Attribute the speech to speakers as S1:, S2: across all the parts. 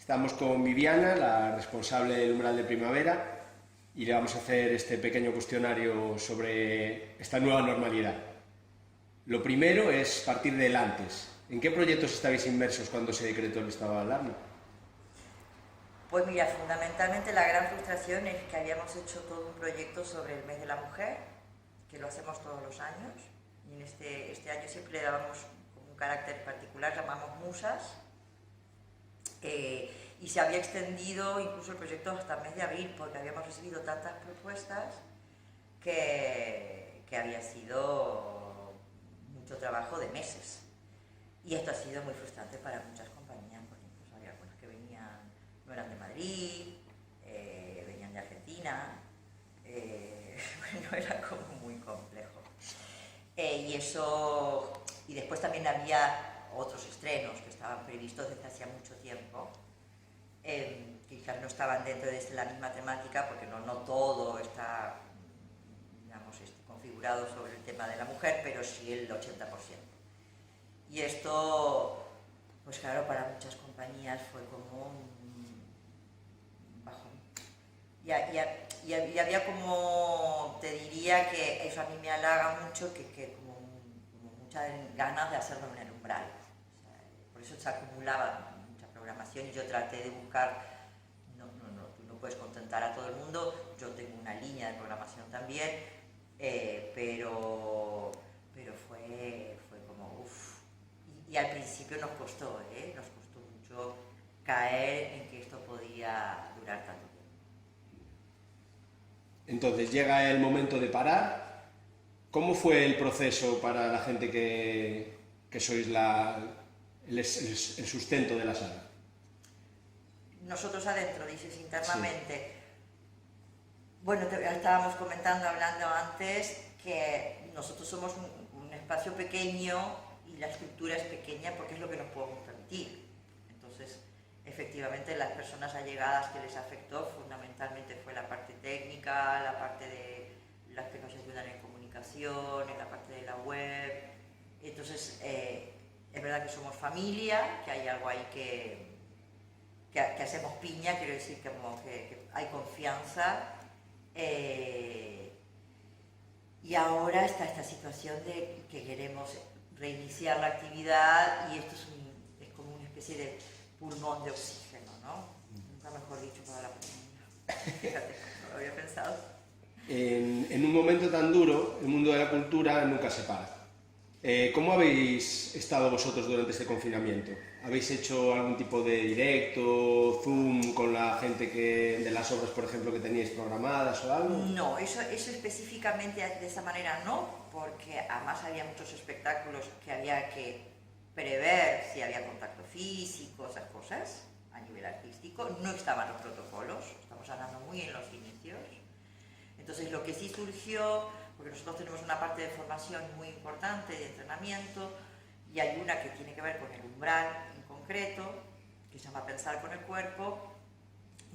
S1: Estamos con Viviana, la responsable del Umbral de Primavera, y le vamos a hacer este pequeño cuestionario sobre esta nueva normalidad. Lo primero es partir del antes. ¿En qué proyectos estabais inmersos cuando se decretó el estado de alarma?
S2: Pues mira, fundamentalmente la gran frustración es que habíamos hecho todo un proyecto sobre el mes de la mujer, que lo hacemos todos los años, y en este año siempre le dábamos como un carácter particular, llamamos musas, y se había extendido incluso el proyecto hasta el mes de abril, porque habíamos recibido tantas propuestas que había sido mucho trabajo de meses. Y esto ha sido muy frustrante para muchas compañías, porque incluso había algunas que venían, no eran de Madrid, venían de Argentina, bueno, era como muy complejo. Y después también había otros estrenos que estaban previstos desde hacía mucho tiempo, que quizás no estaban dentro de la misma temática, porque no todo está, digamos, configurado sobre el tema de la mujer, pero sí el 80%. Y esto, pues claro, para muchas compañías fue como un bajón. Y había como, te diría que eso a mí me halaga mucho, que como muchas ganas de hacerlo en el umbral. O sea, por eso se acumulaba mucha programación y yo traté de buscar, tú no puedes contentar a todo el mundo, yo tengo una línea de programación también, pero fue como uff. Y al principio nos costó mucho caer en que esto podía durar tanto tiempo.
S1: Entonces llega el momento de parar. ¿Cómo fue el proceso para la gente que sois el sustento de la sala?
S2: Nosotros adentro, dices internamente. Sí. Bueno, estábamos hablando antes que nosotros somos un espacio pequeño y la estructura es pequeña porque es lo que nos podemos permitir. Entonces, efectivamente, las personas allegadas que les afectó fundamentalmente fue la parte técnica, la parte de las que nos ayudan en comunicación, en la parte de la web. Entonces, es verdad que somos familia, que hay algo ahí que hacemos piña, quiero decir que hay confianza. Y ahora está esta situación de que queremos reiniciar la actividad y esto es como una especie de pulmón de oxígeno, ¿no? Nunca mejor dicho para la pandemia. Fíjate, no lo había pensado.
S1: En un momento tan duro, el mundo de la cultura nunca se para. ¿Cómo habéis estado vosotros durante este confinamiento? ¿Habéis hecho algún tipo de directo, Zoom con la gente de las obras, por ejemplo, que teníais programadas o algo?
S2: No, eso específicamente de esa manera no, porque además había muchos espectáculos que había que prever si había contacto físico, esas cosas, a nivel artístico. No estaban los protocolos, estamos hablando muy en los inicios. Entonces lo que sí surgió, porque nosotros tenemos una parte de formación muy importante, de entrenamiento, y hay una que tiene que ver con el umbral en concreto, que se llama Pensar con el Cuerpo,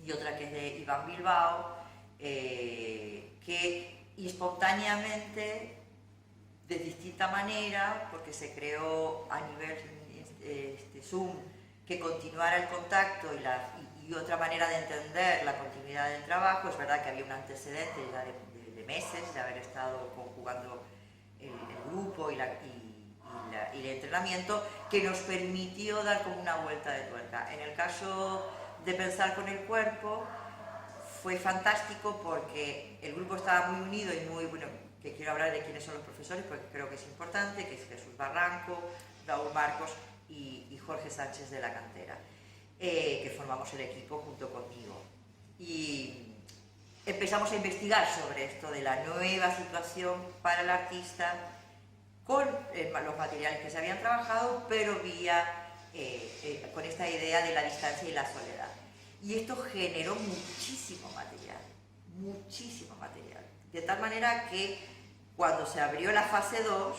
S2: y otra que es de Iván Bilbao, que espontáneamente, de distinta manera, porque se creó a nivel Zoom, que continuara el contacto y otra manera de entender la continuidad del trabajo. Es verdad que había un antecedente ya de meses de haber estado conjugando el grupo y el entrenamiento, que nos permitió dar como una vuelta de tuerca. En el caso de Pensar con el Cuerpo fue fantástico porque el grupo estaba muy unido y muy bueno, que quiero hablar de quiénes son los profesores porque creo que es importante, que es Jesús Barranco, Raúl Marcos y Jorge Sánchez de la Cantera, que formamos el equipo junto conmigo. Y empezamos a investigar sobre esto de la nueva situación para el artista con los materiales que se habían trabajado, pero con esta idea de la distancia y la soledad. Y esto generó muchísimo material, de tal manera que cuando se abrió la fase 2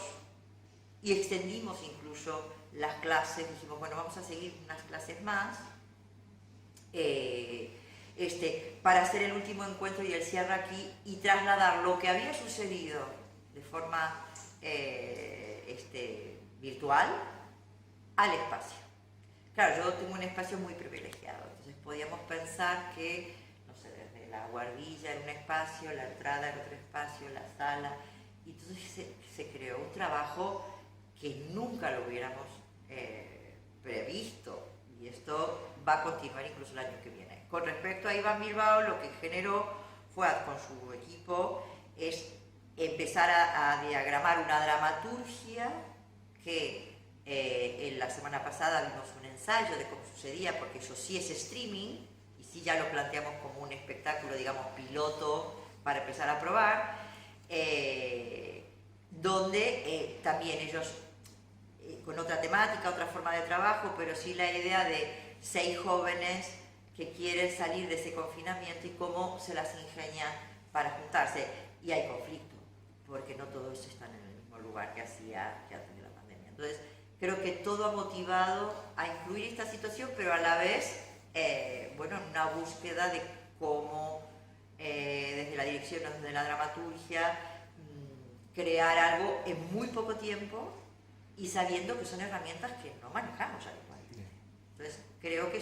S2: y extendimos incluso las clases, dijimos, bueno, vamos a seguir unas clases más, para hacer el último encuentro y el cierre aquí y trasladar lo que había sucedido de forma virtual al espacio. Claro, yo tengo un espacio muy privilegiado, entonces podíamos pensar que, no sé, desde la guardilla era un espacio, la entrada era otro espacio, la sala, y entonces se creó un trabajo que nunca lo hubiéramos previsto, y esto va a continuar incluso el año que viene. Con respecto a Iván Bilbao, lo que generó fue, con su equipo, es empezar a diagramar una dramaturgia que en la semana pasada vimos un ensayo de cómo sucedía, porque eso sí es streaming, y sí ya lo planteamos como un espectáculo, digamos, piloto para empezar a probar, donde también ellos, con otra temática, otra forma de trabajo, pero sí la idea de 6 jóvenes que quieren salir de ese confinamiento y cómo se las ingenian para juntarse. Y hay conflicto, porque no todos están en el mismo lugar que antes de la pandemia. Entonces, creo que todo ha motivado a incluir esta situación, pero a la vez, bueno, en una búsqueda de cómo, desde la dirección, desde la dramaturgia, crear algo en muy poco tiempo y sabiendo que son herramientas que no manejamos habitualmente. Entonces, creo que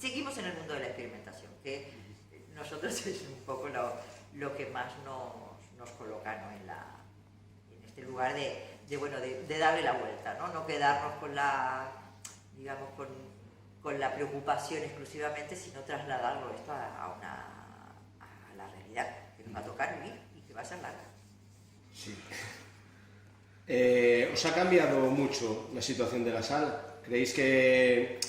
S2: seguimos en el mundo de la experimentación, que nosotros es un poco lo que más nos coloca, ¿no?, en este lugar de darle la vuelta, no quedarnos con la, digamos, con la preocupación exclusivamente, sino trasladarlo esto a la realidad que nos va a tocar vivir y que va a ser larga.
S1: Sí. ¿Os ha cambiado mucho la situación de la sala? ¿Creéis que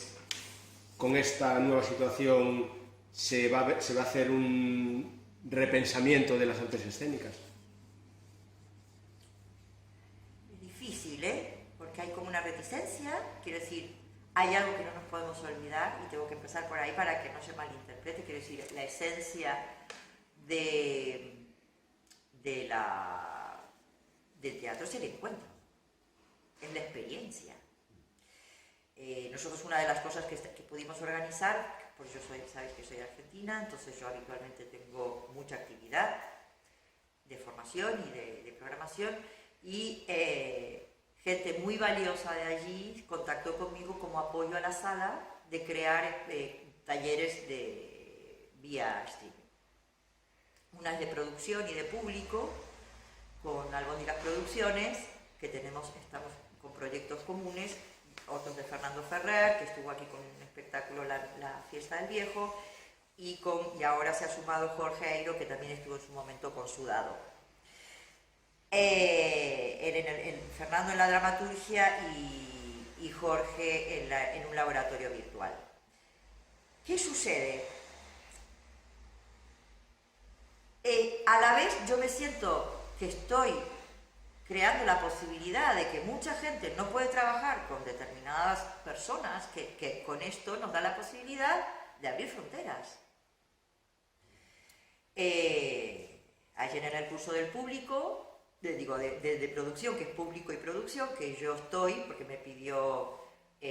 S1: con esta nueva situación se va a hacer un repensamiento de las artes escénicas?
S2: Es difícil, porque hay como una reticencia, quiero decir, hay algo que no nos podemos olvidar y tengo que empezar por ahí para que no se malinterprete, quiero decir, la esencia del teatro es el encuentro, es la experiencia. Nosotros, una de las cosas que pudimos organizar, pues yo sabéis que soy argentina, entonces yo habitualmente tengo mucha actividad de formación y de programación, y gente muy valiosa de allí contactó conmigo como apoyo a la sala de crear talleres vía streaming. Unas de producción y de público, con Albóndigas Producciones, que estamos con proyectos comunes, otros de Fernando Ferrer, que estuvo aquí con un espectáculo, la Fiesta del Viejo, y ahora se ha sumado Jorge Eiro, que también estuvo en su momento con Sudado. Fernando en la dramaturgia y Jorge en un laboratorio virtual. ¿Qué sucede? A la vez yo me siento que estoy creando la posibilidad de que mucha gente no puede trabajar con determinadas personas, que con esto nos da la posibilidad de abrir fronteras. Ayer en el curso del público, de producción, que es público y producción, que yo estoy, porque me pidió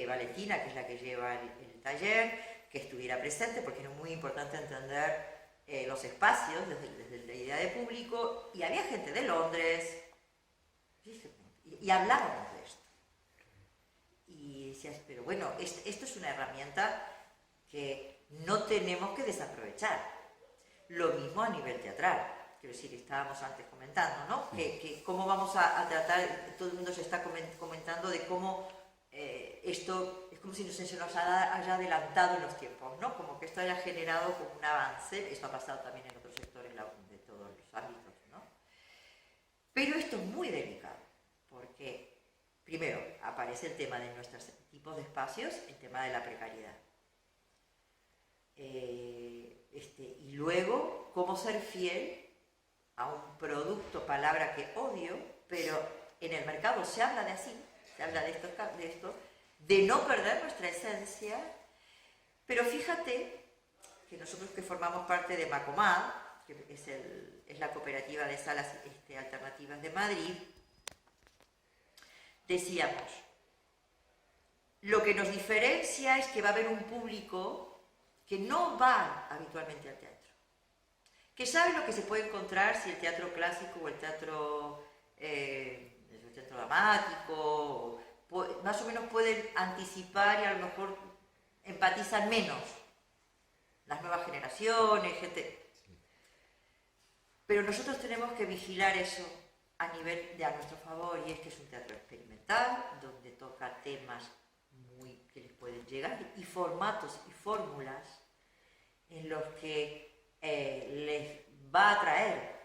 S2: Valentina, que es la que lleva el taller, que estuviera presente, porque es muy importante entender los espacios desde la idea de público, y había gente de Londres, y hablábamos de esto. Y decías, pero bueno, esto es una herramienta que no tenemos que desaprovechar. Lo mismo a nivel teatral. Quiero decir, estábamos antes comentando, ¿no? Que cómo vamos a tratar, todo el mundo se está comentando de cómo esto es como si se nos haya adelantado en los tiempos, ¿no? Como que esto haya generado como un avance. Esto ha pasado también en otros sectores de todos los ámbitos, ¿no? Pero esto es muy delicado, porque primero aparece el tema de nuestros tipos de espacios, el tema de la precariedad. Y luego, cómo ser fiel a un producto, palabra que odio, pero en el mercado se habla de así, se habla de esto, de no perder nuestra esencia. Pero fíjate que nosotros, que formamos parte de Macomad, que es la cooperativa de salas alternativas de Madrid, decíamos, lo que nos diferencia es que va a haber un público que no va habitualmente al teatro, que sabe lo que se puede encontrar si el teatro clásico o el teatro dramático, más o menos pueden anticipar y a lo mejor empatizan menos. Las nuevas generaciones, gente... Pero nosotros tenemos que vigilar eso a nivel de a nuestro favor, y es que es un teatro experimental, donde toca temas muy que les pueden llegar, y formatos y fórmulas en los que les va a atraer.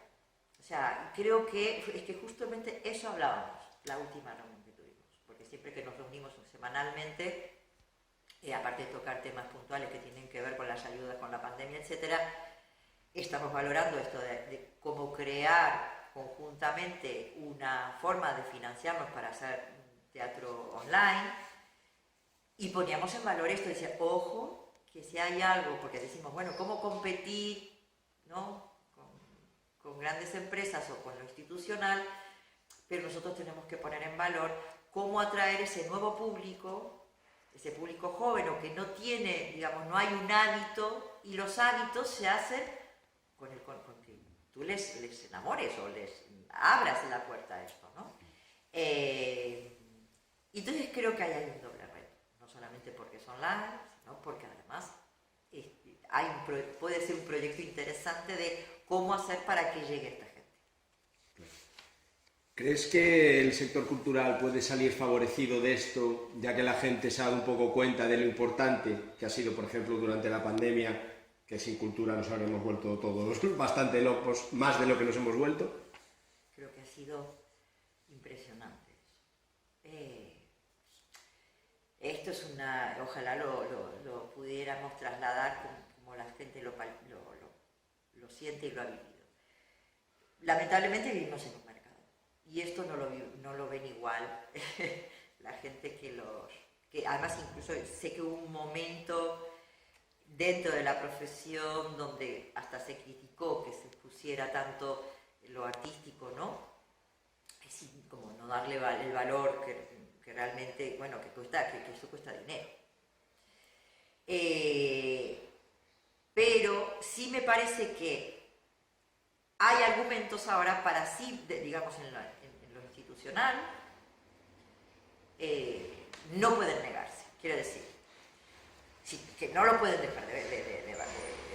S2: O sea, creo que es que justamente eso hablábamos la última reunión que tuvimos, porque siempre que nos reunimos semanalmente, aparte de tocar temas puntuales que tienen que ver con las ayudas, con la pandemia, etcétera, estamos valorando esto de cómo crear conjuntamente una forma de financiarnos para hacer teatro online, y poníamos en valor esto, decía, ojo, que si hay algo, porque decimos, bueno, ¿cómo competir, ¿no?, con grandes empresas o con lo institucional? Pero nosotros tenemos que poner en valor cómo atraer ese nuevo público, ese público joven o que no tiene, digamos, no hay un hábito, y los hábitos se hacen con que tú les enamores o les abras la puerta a esto, ¿no? Entonces creo que ahí hay un doble reto, no solamente porque es online, sino porque además puede ser un proyecto interesante de cómo hacer para que llegue esta gente.
S1: ¿Crees que el sector cultural puede salir favorecido de esto, ya que la gente se ha dado un poco cuenta de lo importante que ha sido, por ejemplo, durante la pandemia, que sin cultura nos habremos vuelto todos bastante locos, más de lo que nos hemos vuelto?
S2: Creo que ha sido impresionante eso. Esto es una... Ojalá lo pudiéramos trasladar como la gente lo siente y lo ha vivido. Lamentablemente vivimos en un mercado, y esto no lo ven igual la gente que además incluso sé que hubo un momento dentro de la profesión donde hasta se criticó que se pusiera tanto lo artístico, ¿no? Es como no darle el valor que realmente, bueno, que eso cuesta dinero. Pero sí me parece que hay argumentos ahora para sí, digamos, en lo institucional, no pueden negarse, quiero decir, que no lo pueden dejar de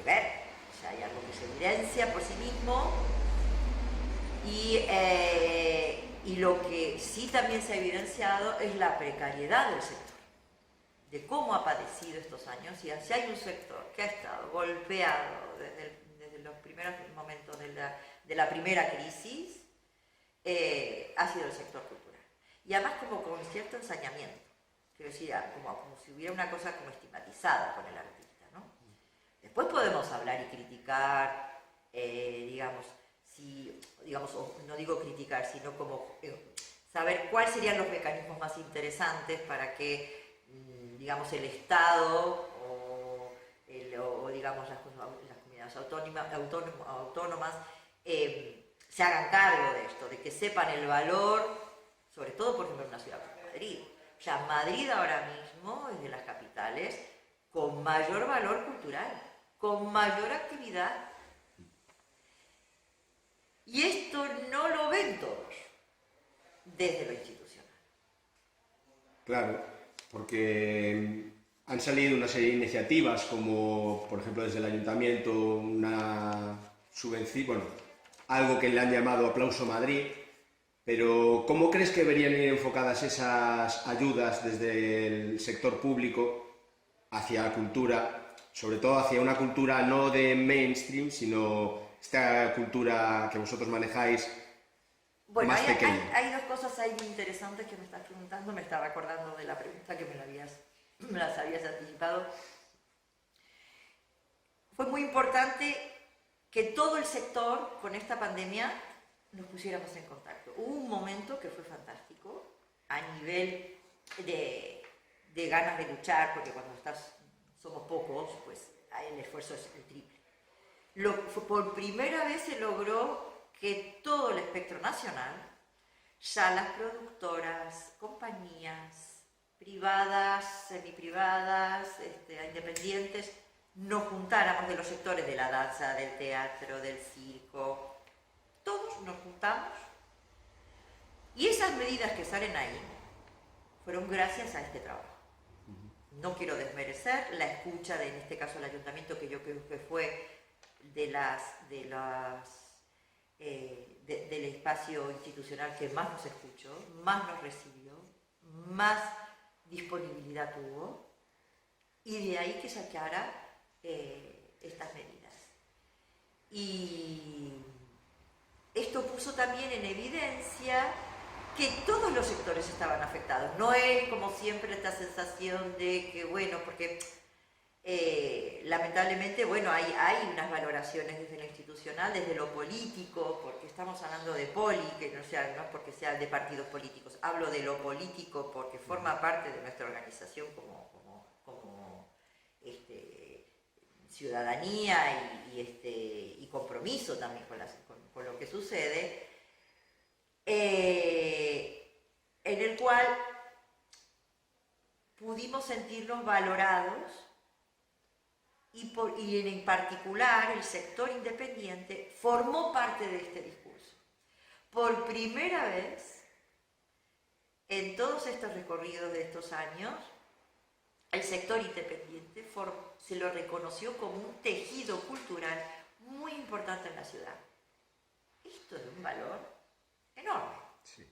S2: ver. O sea, hay algo que se evidencia por sí mismo, y lo que sí también se ha evidenciado es la precariedad del sector, de cómo ha padecido estos años, y si hay un sector que ha estado golpeado desde los primeros momentos de la primera crisis, ha sido el sector cultural. Y además como con cierto ensañamiento, quiero decir, como si hubiera una cosa como estigmatizada con el artista, ¿no? Después podemos hablar y criticar, no digo criticar, sino como saber cuáles serían los mecanismos más interesantes para que, digamos, el Estado o digamos, las comunidades autónomas se hagan cargo de esto, de que sepan el valor, sobre todo, por ejemplo, en una ciudad como Madrid. O sea, Madrid ahora mismo es de las capitales con mayor valor cultural, con mayor actividad. Y esto no lo ven todos desde lo institucional.
S1: Claro, porque han salido una serie de iniciativas, como por ejemplo desde el ayuntamiento una subvención, bueno, algo que le han llamado Aplauso Madrid, pero ¿cómo crees que deberían ir enfocadas esas ayudas desde el sector público hacia la cultura, sobre todo hacia una cultura no de mainstream, sino esta cultura que vosotros manejáis?
S2: Bueno,
S1: más pequeña?
S2: Hay dos cosas ahí muy interesantes que me estás preguntando. Me estaba acordando de la pregunta que me las habías anticipado. Fue muy importante que todo el sector con esta pandemia nos pusiéramos en contacto. Hubo un momento que fue fantástico a nivel de ganas de luchar, porque cuando somos pocos, pues el esfuerzo es el triple. Por primera vez se logró que todo el espectro nacional, salas productoras, compañías privadas, semiprivadas, independientes, nos juntáramos, de los sectores de la danza, del teatro, del circo, todos nos juntamos, y esas medidas que salen ahí fueron gracias a este trabajo. no quiero desmerecer la escucha en este caso el ayuntamiento, que yo creo que fue del espacio institucional que más nos escuchó, más nos recibió, más disponibilidad tuvo, y de ahí que sacara estas medidas. Y esto puso también en evidencia que todos los sectores estaban afectados. No es como siempre esta sensación de que, bueno, porque lamentablemente, bueno, hay unas valoraciones desde lo institucional, desde lo político, porque estamos hablando de que no es porque sea de partidos políticos, hablo de lo político porque forma parte de nuestra organización como ciudadanía y compromiso también con lo que sucede, en el cual pudimos sentirnos valorados y en particular el sector independiente formó parte de este discurso. Por primera vez en todos estos recorridos de estos años, el sector independiente se lo reconoció como un tejido cultural muy importante en la ciudad. Esto es de un valor enorme. Sí.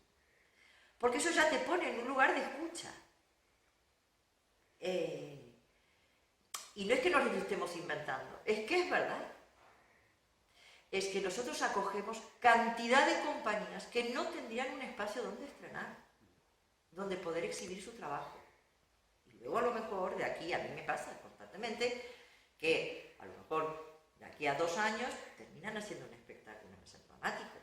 S2: Porque eso ya te pone en un lugar de escucha. Y no es que nos lo estemos inventando, es que es verdad. Es que nosotros acogemos cantidad de compañías que no tendrían un espacio donde estrenar, donde poder exhibir su trabajo. Y luego a lo mejor de aquí, a mí me pasa constantemente, que a lo mejor de aquí a 2 años terminan haciendo un espectáculo en el centro dramático,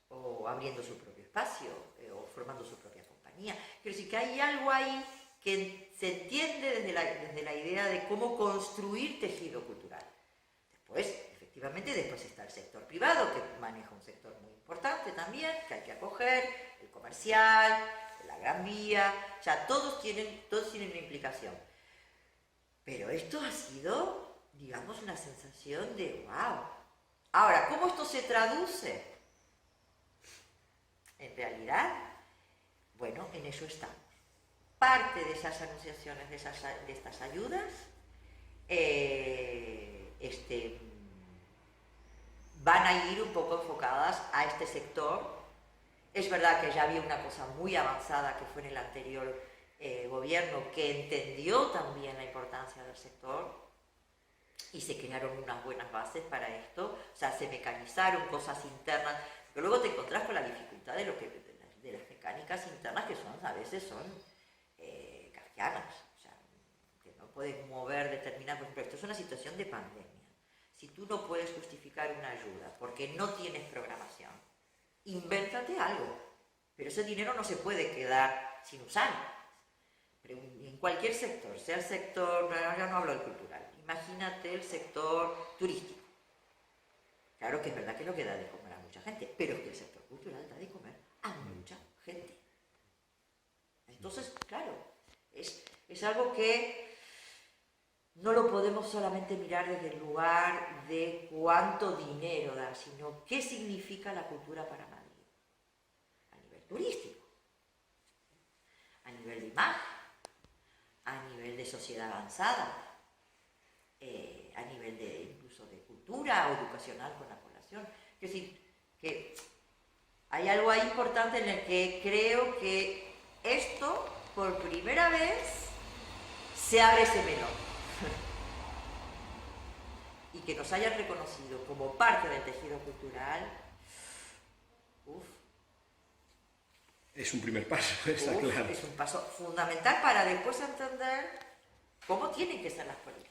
S2: o abriendo su propio espacio, o formando su propia compañía. Quiero decir que hay algo ahí que se entiende desde la idea de cómo construir tejido cultural. Efectivamente, después está el sector privado, que maneja un sector muy importante también, que hay que acoger, el comercial, la Gran Vía, ya todos tienen una implicación. Pero esto ha sido, digamos, una sensación de wow. Ahora, ¿cómo esto se traduce? En realidad, bueno, en eso estamos. Parte de esas anunciaciones, de estas ayudas, van a ir un poco enfocadas a este sector. Es verdad que ya había una cosa muy avanzada que fue en el anterior gobierno, que entendió también la importancia del sector y se crearon unas buenas bases para esto, o sea, se mecanizaron cosas internas, pero luego te encontrás con la dificultad de las mecánicas internas que a veces son kafkianas, o sea, que no puedes mover determinados proyectos. Es una situación de pandemia. Si tú no puedes justificar una ayuda porque no tienes programación, invéntate algo, pero ese dinero no se puede quedar sin usar. Pero en cualquier sector, sea el sector, ya no hablo del cultural, imagínate el sector turístico. Claro que es verdad que no queda de comer a mucha gente, pero es que el sector cultural da de comer a mucha gente. Entonces, claro, es algo que no lo podemos solamente mirar desde el lugar de cuánto dinero da, sino qué significa la cultura para Madrid. A nivel turístico, a nivel de imagen, a nivel de sociedad avanzada, a nivel incluso de cultura o educacional con la población. Es decir, que hay algo ahí importante en el que creo que esto, por primera vez, se abre ese melón. Y que nos hayan reconocido como parte del tejido cultural,
S1: es un primer paso, está claro.
S2: Es un paso fundamental para después entender cómo tienen que ser las políticas.